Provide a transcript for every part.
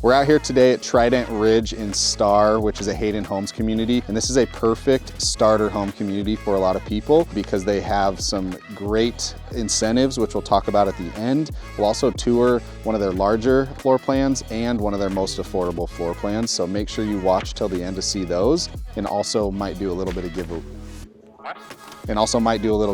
We're out here today at Trident Ridge in Star, which is a Hayden Homes community. And this is a perfect starter home community for a lot of people because they have some great incentives, which we'll talk about at the end. We'll also tour one of their larger floor plans and one of their most affordable floor plans. So make sure you watch till the end to see those, and also might do a little bit of giveaway.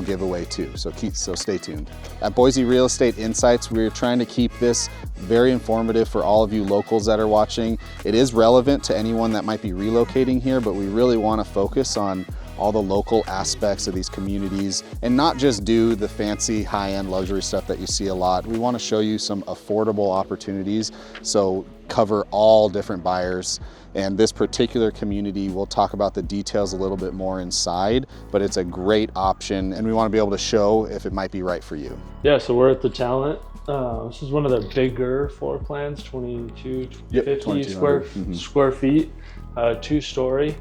Giveaway too, so stay tuned. At Boise Real Estate Insights, we're trying to keep this very informative for all of you locals that are watching. It is relevant to anyone that might be relocating here, but we really want to focus on all the local aspects of these communities and not just do the fancy high-end luxury stuff that you see a lot. We want to show you some affordable opportunities, so cover all different buyers. And this particular community, we'll talk about the details a little bit more inside, but it's a great option and we want to be able to show if it might be right for you. Yeah, so we're at the Talent. This is one of their bigger floor plans, 2250 square feet, 2-story.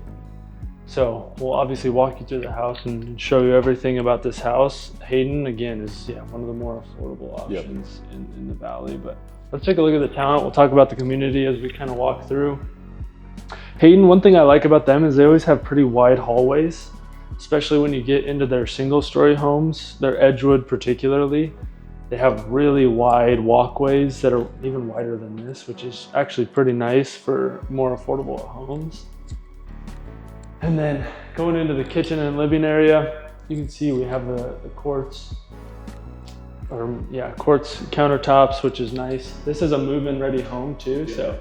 So we'll obviously walk you through the house and show you everything about this house. Hayden, again, is one of the more affordable options in the valley. But let's take a look at the Talent. We'll talk about the community as we kind of walk through. Hayden, one thing I like about them is they always have pretty wide hallways, especially when you get into their single-story homes, their Edgewood particularly. They have really wide walkways that are even wider than this, which is actually pretty nice for more affordable homes. And then going into the kitchen and living area, you can see we have the quartz countertops, which is nice. This is a move-in ready home too, so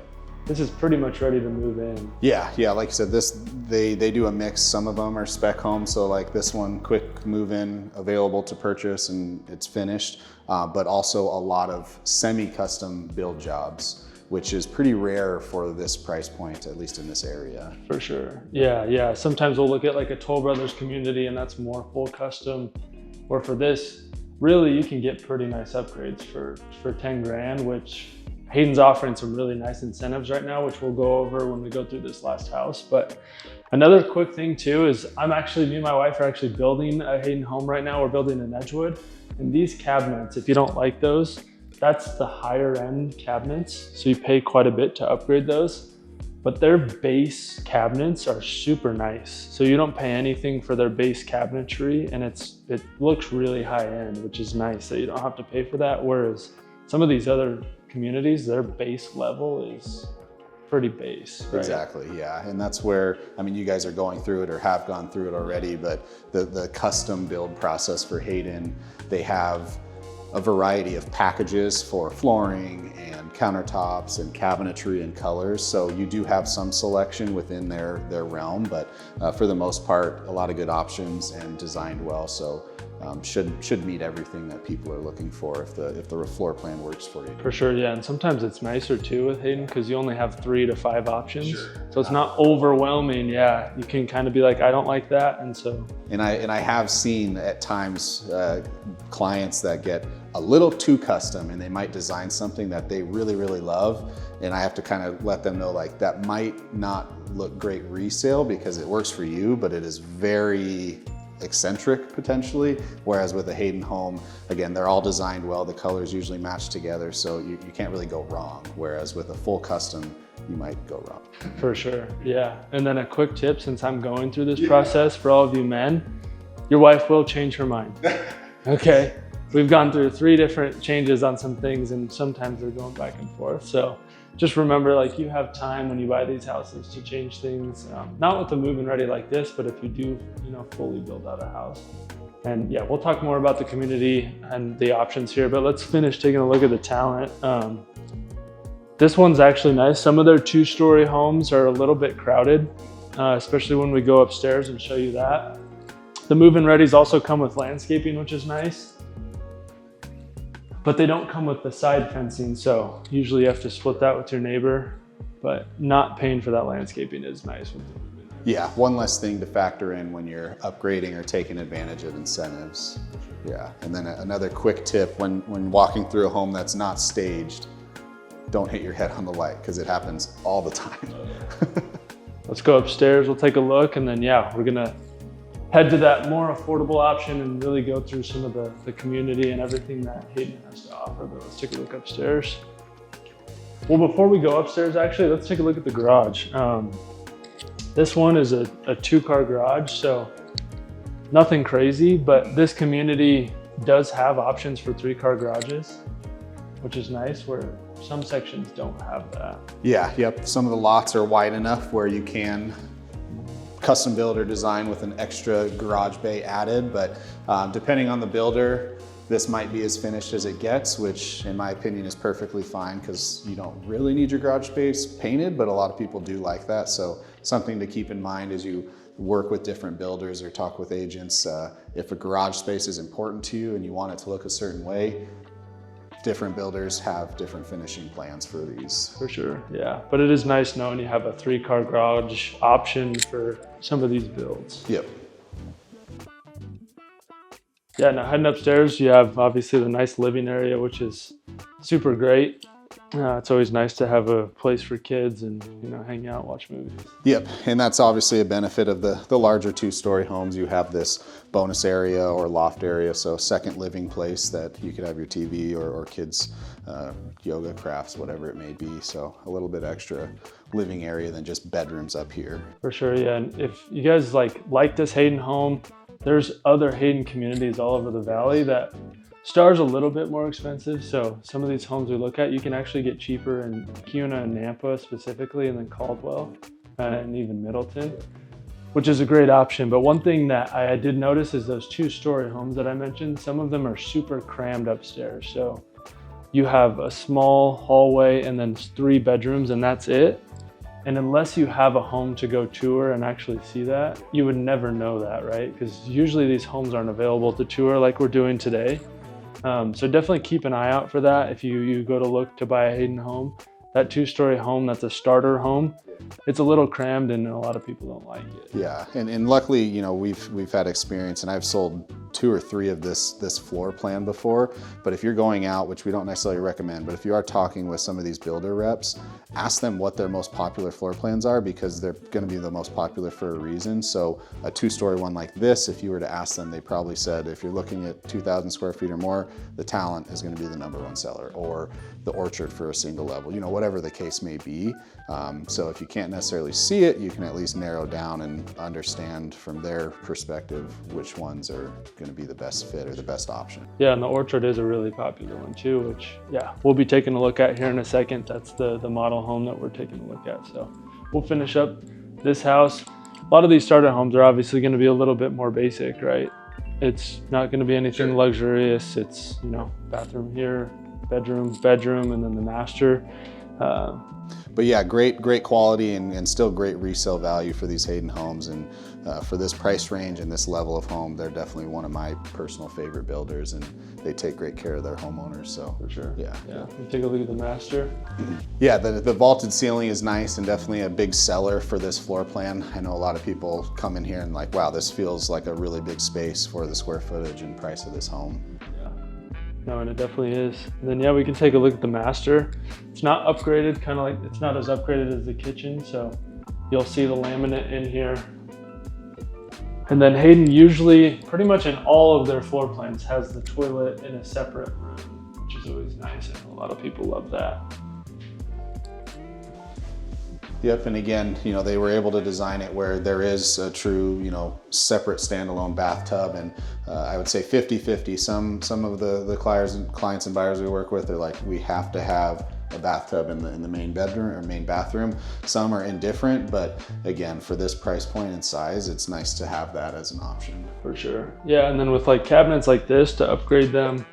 this is pretty much ready to move in. Yeah, like you said, they do a mix. Some of them are spec homes, so like this one, quick move-in, available to purchase and it's finished, but also a lot of semi-custom build jobs, which is pretty rare for this price point, at least in this area. For sure, yeah. Sometimes we'll look at like a Toll Brothers community and that's more full custom, or for this, really you can get pretty nice upgrades for 10 grand, which Hayden's offering some really nice incentives right now, which we'll go over when we go through this last house. But another quick thing too is me and my wife are actually building a Hayden home right now. We're building an Edgewood, and these cabinets, if you don't like those, that's the higher end cabinets. So you pay quite a bit to upgrade those, but their base cabinets are super nice. So you don't pay anything for their base cabinetry, and it looks really high end, which is nice that you don't have to pay for that. Whereas some of these other communities, their base level is pretty base, right? Exactly, yeah. And that's where, you guys are going through it or have gone through it already, but the custom build process for Hayden, they have a variety of packages for flooring and countertops and cabinetry and colors. So you do have some selection within their realm, but for the most part, a lot of good options and designed well. So should meet everything that people are looking for if the floor plan works for you. For sure, yeah. And sometimes it's nicer too with Hayden because you only have 3 to 5 options. Sure. So it's not overwhelming. Yeah, you can kind of be like, I don't like that, and so. And I have seen at times clients that get a little too custom and they might design something that they really, really love. And I have to kind of let them know like that might not look great resale because it works for you, but it is very eccentric potentially. Whereas with a Hayden home, again, they're all designed well. The colors usually match together, so you can't really go wrong. Whereas with a full custom, you might go wrong. For sure, yeah. And then a quick tip, since I'm going through this process for all of you men, your wife will change her mind. Okay, we've gone through 3 different changes on some things and sometimes they're going back and forth. So just remember, like, you have time when you buy these houses to change things, not with the move-in ready like this, but if you do, fully build out a house. And yeah, we'll talk more about the community and the options here, but let's finish taking a look at the Talent. This one's actually nice. Some of their 2-story homes are a little bit crowded, especially when we go upstairs and show you that. The move-in readies also come with landscaping, which is nice, but they don't come with the side fencing. So usually you have to split that with your neighbor, but not paying for that landscaping is nice with the move-in. Yeah, one less thing to factor in when you're upgrading or taking advantage of incentives. Yeah, and then another quick tip, when walking through a home that's not staged, don't hit your head on the light because it happens all the time. Let's go upstairs, we'll take a look, and then we're gonna head to that more affordable option and really go through some of the community and everything that Hayden has to offer. But let's take a look upstairs. Well, before we go upstairs, actually, let's take a look at the garage. This one is a 2-car garage, so nothing crazy, but this community does have options for 3-car garages, which is nice, where some sections don't have that. Yeah, yep. Some of the lots are wide enough where you can custom build or design with an extra garage bay added, but depending on the builder, this might be as finished as it gets, which in my opinion is perfectly fine because you don't really need your garage space painted, but a lot of people do like that. So something to keep in mind as you work with different builders or talk with agents. If a garage space is important to you and you want it to look a certain way, different builders have different finishing plans for these. For sure, yeah. But it is nice knowing you have a 3-car garage option for some of these builds. Yep. Yeah, now heading upstairs, you have obviously the nice living area, which is super great. It's always nice to have a place for kids and, you know, hang out, watch movies. Yep, and that's obviously a benefit of the larger 2-story homes. You have this bonus area or loft area, so second living place that you could have your TV or kids' yoga, crafts, whatever it may be. So a little bit extra living area than just bedrooms up here. For sure, yeah. And if you guys like this Hayden home, there's other Hayden communities all over the valley that Star's a little bit more expensive, so some of these homes we look at, you can actually get cheaper in Kuna and Nampa specifically, and then Caldwell and even Middleton, which is a great option. But one thing that I did notice is those 2-story homes that I mentioned, some of them are super crammed upstairs. So you have a small hallway and then 3 bedrooms and that's it. And unless you have a home to go tour and actually see that, you would never know that, right? Because usually these homes aren't available to tour like we're doing today. So definitely keep an eye out for that. If you go to look to buy a Hayden home, that 2-story home, that's a starter home, it's a little crammed and a lot of people don't like it. Yeah, and luckily, you know, we've had experience, and I've sold 2 or 3 of this floor plan before. But if you're going out, which we don't necessarily recommend, but if you are talking with some of these builder reps, ask them what their most popular floor plans are, because they're going to be the most popular for a reason. So a 2-story one like this, if you were to ask them, they probably said, if you're looking at 2,000 square feet or more, the Talent is going to be the #1 seller, or the Orchard for a single level, you know, whatever the case may be. So if you can't necessarily see it, you can at least narrow down and understand from their perspective which ones are going to be the best fit or the best option. Yeah, and the Orchard is a really popular one too, which, yeah, we'll be taking a look at here in a second. That's the model home that we're taking a look at. So we'll finish up this house. A lot of these starter homes are obviously going to be a little bit more basic, right? It's not going to be anything luxurious. It's, you know, bathroom here, bedroom, and then the master. But yeah, great quality and still great resale value for these Hayden homes. And for this price range and this level of home, they're definitely one of my personal favorite builders, and they take great care of their homeowners. So for sure. Yeah. Take a look at the master. Yeah, the vaulted ceiling is nice and definitely a big seller for this floor plan. I know a lot of people come in here and like, wow, this feels like a really big space for the square footage and price of this home. No, and it definitely is. And then, yeah, we can take a look at the master. It's not upgraded, kind of like, it's not as upgraded as the kitchen, so you'll see the laminate in here. And then Hayden usually, pretty much in all of their floor plans, has the toilet in a separate room, which is always nice, and a lot of people love that. Yep, and again, you know, they were able to design it where there is a true, you know, separate standalone bathtub, and I would say 50-50. Some of the clients and buyers we work with are like, we have to have a bathtub in the main bedroom or main bathroom. Some are indifferent, but again, for this price point and size, it's nice to have that as an option. For sure. Yeah, and then with like cabinets like this, to upgrade them,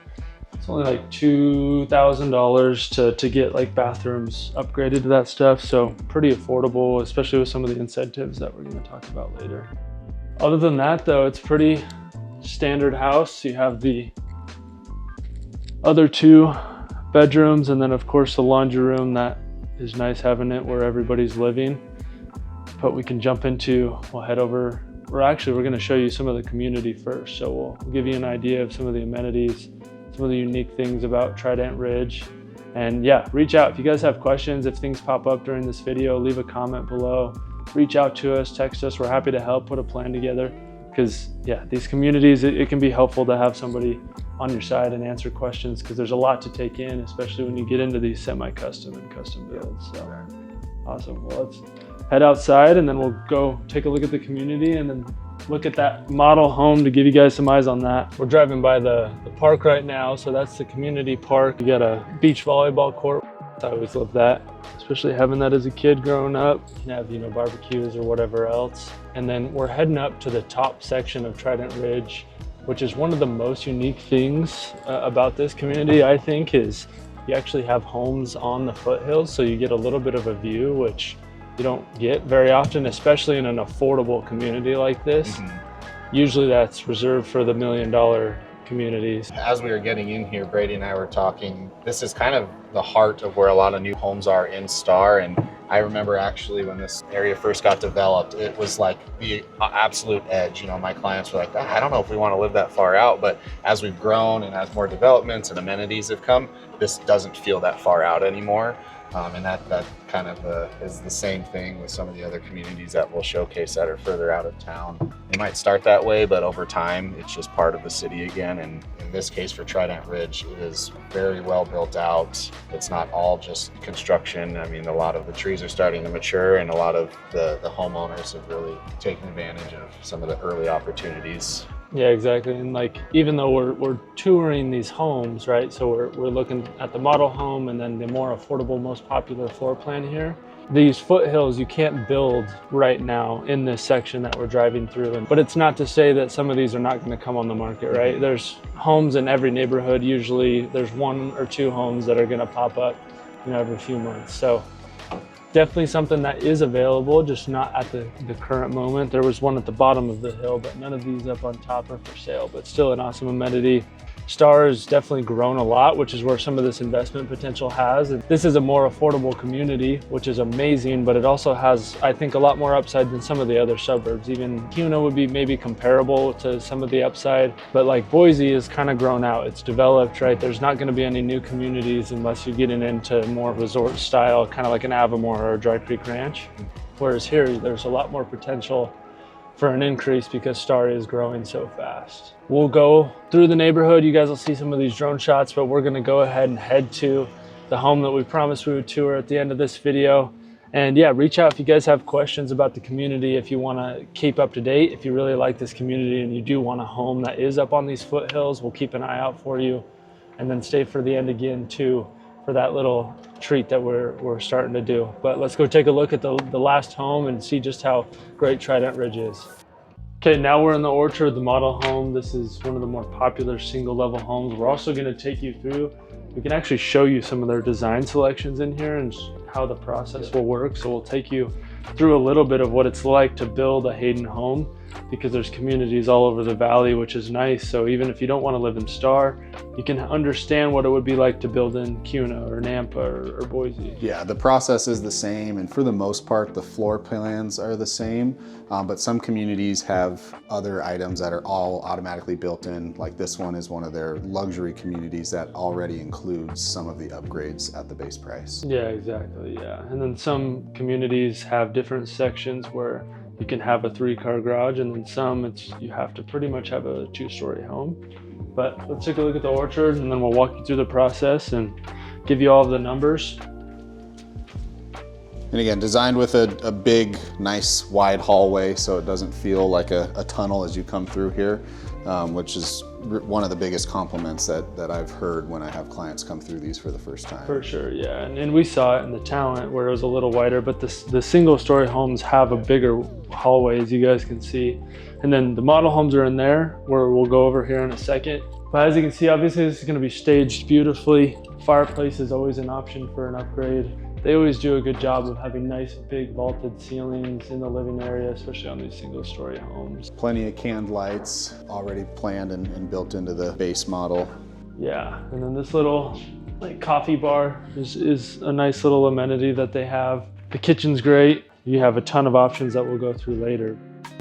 it's only like $2,000 to get like bathrooms upgraded to that stuff. So pretty affordable, especially with some of the incentives that we're going to talk about later. Other than that though, it's pretty standard house. You have the other 2 bedrooms, and then of course the laundry room. That is nice having it where everybody's living. But we can jump into, we'll head over, we're going to show you some of the community first. So we'll give you an idea of some of the amenities, some of the unique things about Trident Ridge. And yeah, reach out if you guys have questions. If things pop up during this video, leave a comment below, reach out to us, text us. We're happy to help put a plan together, because yeah, these communities, it can be helpful to have somebody on your side and answer questions, because there's a lot to take in, especially when you get into these semi-custom and custom builds. So awesome. Well, let's head outside and then we'll go take a look at the community and then look at that model home to give you guys some eyes on that. We're driving by the park right now. So that's the community park. You got a beach volleyball court. I always love that, especially having that as a kid growing up. You can have, you know, barbecues or whatever else. And then we're heading up to the top section of Trident Ridge, which is one of the most unique things about this community, I think, is you actually have homes on the foothills. So you get a little bit of a view, which you don't get very often, especially in an affordable community like this. Usually that's reserved for the $1 million communities. As we were getting in here, Brady and I were talking, this is kind of the heart of where a lot of new homes are in Star. And I remember actually when this area first got developed, it was like the absolute edge. You know, my clients were like, I don't know if we want to live that far out. But as we've grown and as more developments and amenities have come, this doesn't feel that far out anymore. And that kind of is the same thing with some of the other communities that we'll showcase that are further out of town. They might start that way, but over time, it's just part of the city again. And in this case for Trident Ridge, it is very well built out. It's not all just construction. I mean, a lot of the trees are starting to mature and a lot of the homeowners have really taken advantage of some of the early opportunities. Yeah, exactly. And like, even though we're touring these homes, right? So we're looking at the model home and then the more affordable, most popular floor plan here. These foothills you can't build right now in this section that we're driving through. But it's not to say that some of these are not going to come on the market, right? There's homes in every neighborhood. Usually there's 1 or 2 homes that are going to pop up, you know, every few months. So definitely something that is available, just not at the current moment. There was one at the bottom of the hill, but none of these up on top are for sale, but still an awesome amenity. Star has definitely grown a lot, which is where some of this investment potential has. And this is a more affordable community, which is amazing, but it also has, I think, a lot more upside than some of the other suburbs. Even Kuna would be maybe comparable to some of the upside, but like Boise is kind of grown out. It's developed, right? There's not going to be any new communities unless you're getting into more resort style, kind of like an Avamore or a Dry Creek Ranch. Whereas here, there's a lot more potential for an increase because Star is growing so fast. We'll go through the neighborhood. You guys will see some of these drone shots, but we're gonna go ahead and head to the home that we promised we would tour at the end of this video. And yeah, reach out if you guys have questions about the community, if you wanna keep up to date, if you really like this community and you do want a home that is up on these foothills, we'll keep an eye out for you. And then stay for the end again too, for that little treat that we're starting to do. But let's go take a look at the last home and see just how great Trident Ridge is. Okay, now we're in the orchard, the model home. This is one of the more popular single level homes. We're also gonna take you through, we can actually show you some of their design selections in here and how the process will work. So we'll take you through a little bit of what it's like to build a Hayden home, because there's communities all over the valley, which is nice. So even if you don't want to live in Star, you can understand what it would be like to build in Kuna or Nampa or Boise. Yeah, the process is the same, and for the most part, the floor plans are the same, but some communities have other items that are all automatically built in. Like this one is one of their luxury communities that already includes some of the upgrades at the base price. Yeah, exactly, yeah. And then some communities have different sections where you can have a 3-car garage, and then some you have to pretty much have a 2-story home. But let's take a look at the orchard and then we'll walk you through the process and give you all of the numbers. And again, designed with a big, nice, wide hallway so it doesn't feel like a tunnel as you come through here, which is one of the biggest compliments that I've heard when I have clients come through these for the first time. For sure, yeah. And we saw it in the Talent where it was a little wider, but the single-story homes have a bigger hallway, as you guys can see. And then the model homes are in there, where we'll go over here in a second. But as you can see, obviously this is going to be staged beautifully. Fireplace is always an option for an upgrade. They always do a good job of having nice big vaulted ceilings in the living area, especially on these single-story homes. Plenty of canned lights already planned and built into the base model. Yeah, and then this little coffee bar is a nice little amenity that they have. The kitchen's great. You have a ton of options that we'll go through later.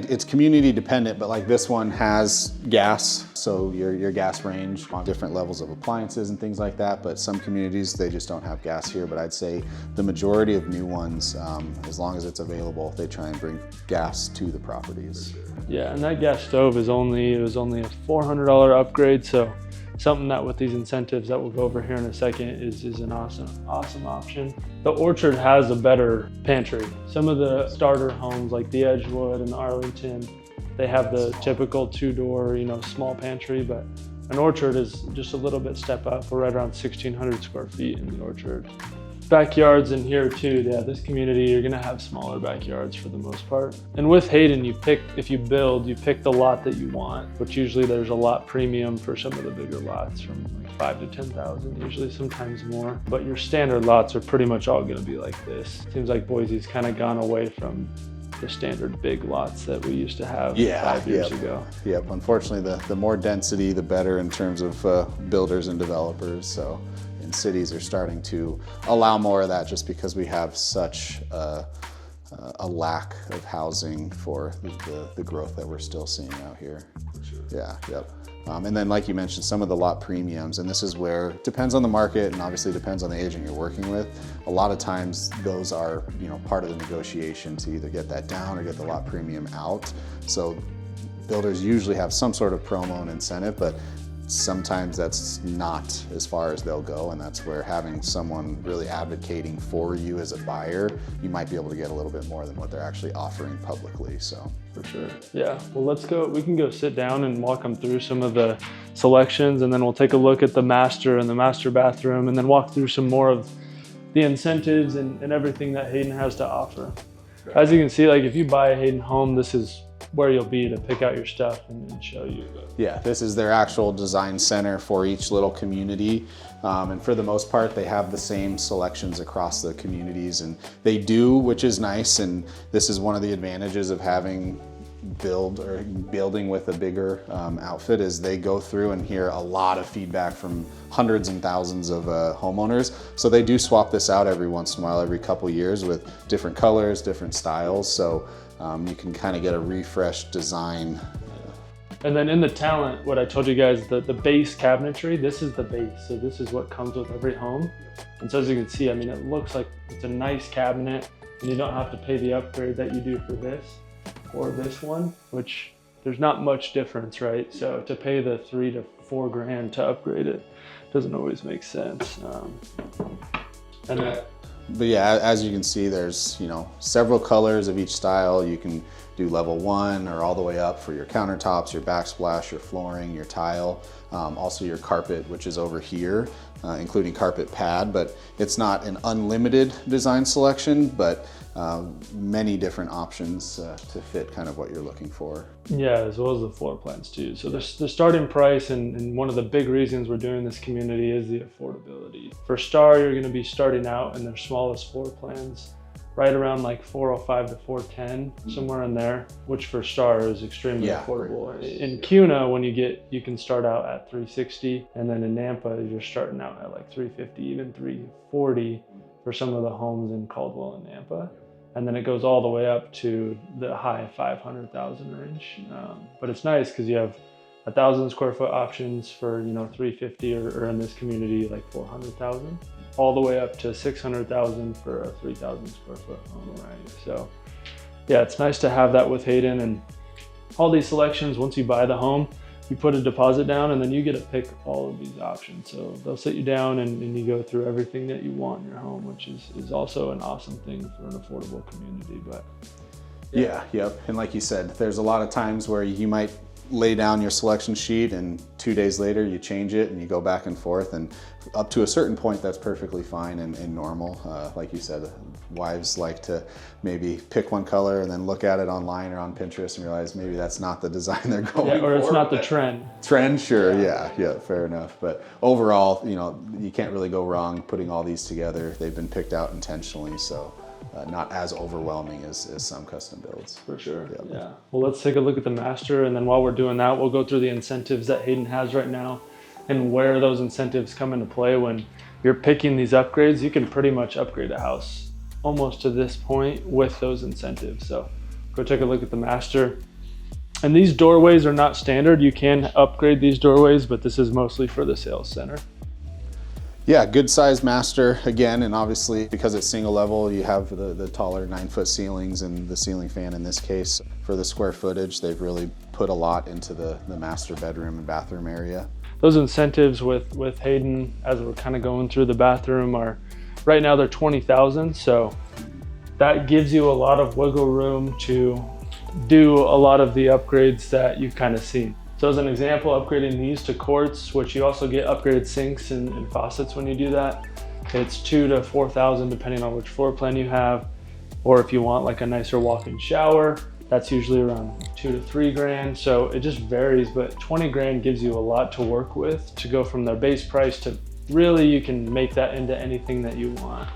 It's community dependent, but like this one has gas, so your gas range on different levels of appliances and things like that, but some communities, they just don't have gas here. But I'd say the majority of new ones, as long as it's available, they try and bring gas to the properties. Yeah, and that gas stove is only a $400 upgrade, so something that with these incentives that we'll go over here in a second is an awesome option. The Orchard has a better pantry. Some of the starter homes like the Edgewood and the Arlington, they have the typical 2-door, small pantry, but an Orchard is just a little bit step up. We're right around 1,600 square feet in the Orchard. Backyards in here too. Yeah, this community, you're gonna have smaller backyards for the most part. And with Hayden, if you build, you pick the lot that you want, which usually there's a lot premium for some of the bigger lots from like 5 to 10,000, usually sometimes more. But your standard lots are pretty much all gonna be like this. Seems like Boise's kind of gone away from the standard big lots that we used to have 5 years ago. Yep, unfortunately the more density, the better in terms of builders and developers. So. And cities are starting to allow more of that just because we have such a lack of housing for the growth that we're still seeing out here. For sure. Yeah, yep. And then like you mentioned, some of the lot premiums, and this is where it depends on the market and obviously depends on the agent you're working with. A lot of times those are part of the negotiation to either get that down or get the lot premium out. So builders usually have some sort of promo and incentive, but sometimes that's not as far as they'll go, and that's where having someone really advocating for you as a buyer, you might be able to get a little bit more than what they're actually offering publicly. So for sure. Yeah, well, let's go. We can go sit down and walk them through some of the selections, and then we'll take a look at the master and the master bathroom, and then walk through some more of the incentives and everything that Hayden has to offer. As you can see, like if you buy a Hayden home, this is where you'll be to pick out your stuff and show you. Yeah, this is their actual design center for each little community. And for the most part, they have the same selections across the communities, and they do, which is nice. And this is one of the advantages of having building with a bigger outfit, is they go through and hear a lot of feedback from hundreds and thousands of homeowners. So they do swap this out every once in a while, every couple years, with different colors, different styles. So you can kind of get a refreshed design. And then in the talent, what I told you guys, the base cabinetry, this is the base. So this is what comes with every home. And so as you can see, I mean, it looks like it's a nice cabinet, and you don't have to pay the upgrade that you do for this or this one, which there's not much difference, right? So to pay the $3 to $4 grand to upgrade it doesn't always make sense. But yeah, as you can see, there's several colors of each style. You can do level 1 or all the way up for your countertops, your backsplash, your flooring, your tile, also your carpet, which is over here, including carpet pad. But it's not an unlimited design selection, but many different options to fit kind of what you're looking for. Yeah, as well as the floor plans too. So the starting price, and one of the big reasons we're doing this community, is the affordability. For Star, you're gonna be starting out in their smallest floor plans, right around like 405 to 410, somewhere in there, which for Star is extremely affordable. In Kuna, you can start out at 360, and then in Nampa, you're starting out at like 350, even 340 for some of the homes in Caldwell and Nampa. And then it goes all the way up to the high 500,000 range. But it's nice because you have 1,000 square foot options for 350, or in this community like 400,000, all the way up to 600,000 for a 3,000 square foot home, right? So yeah, it's nice to have that with Hayden, and all these selections. Once you buy the home, you put a deposit down, and then you get to pick all of these options. So they'll sit you down and you go through everything that you want in your home, which is also an awesome thing for an affordable community. But yeah, yep. And like you said, there's a lot of times where you might lay down your selection sheet and 2 days later you change it and you go back and forth, and up to a certain point that's perfectly fine and normal. Like you said, wives like to maybe pick one color and then look at it online or on Pinterest and realize maybe that's not the design they're going for. Or it's not the trend. Trend, sure, yeah, fair enough. But overall, you can't really go wrong putting all these together. They've been picked out intentionally, so not as overwhelming as some custom builds. For sure, yeah. Well, let's take a look at the master, and then while we're doing that, we'll go through the incentives that Hayden has right now and where those incentives come into play. When you're picking these upgrades, you can pretty much upgrade a house almost to this point with those incentives. So go take a look at the master. And these doorways are not standard. You can upgrade these doorways, but this is mostly for the sales center. Yeah, good sized master again, and obviously because it's single level, you have the taller 9-foot ceilings and the ceiling fan in this case. For the square footage, they've really put a lot into the master bedroom and bathroom area. those incentives with Hayden, as we're kind of going through the bathroom, are right now they're $20,000. So that gives you a lot of wiggle room to do a lot of the upgrades that you've kind of seen. So as an example, upgrading these to quartz, which you also get upgraded sinks and faucets when you do that. It's $2,000 to $4,000 depending on which floor plan you have. Or if you want like a nicer walk-in shower, that's usually around $2 to $3 grand. So it just varies, but 20 grand gives you a lot to work with to go from their base price to really you can make that into anything that you want.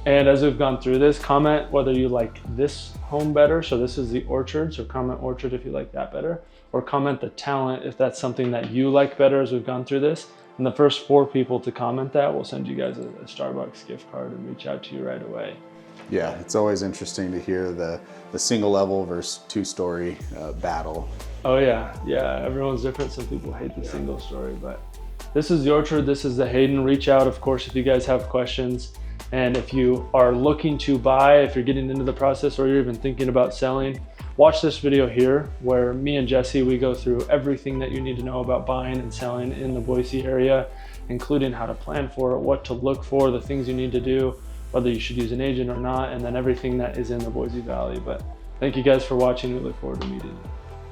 And as we've gone through this, comment whether you like this home better. So this is the Orchard, so comment Orchard if you like that better, or comment the Talent if that's something that you like better as we've gone through this. And the first 4 people to comment that, we'll send you guys a Starbucks gift card and reach out to you right away. Yeah, it's always interesting to hear the single level versus 2-story battle. Oh yeah, everyone's different. Some people hate the single story, but this is the Orchard, this is the Hayden. Reach out, of course, if you guys have questions. And if you are looking to buy, if you're getting into the process or you're even thinking about selling, watch this video here where me and Jesse, we go through everything that you need to know about buying and selling in the Boise area, including how to plan for it, what to look for, the things you need to do, whether you should use an agent or not, and then everything that is in the Boise Valley. But thank you guys for watching. We look forward to meeting you.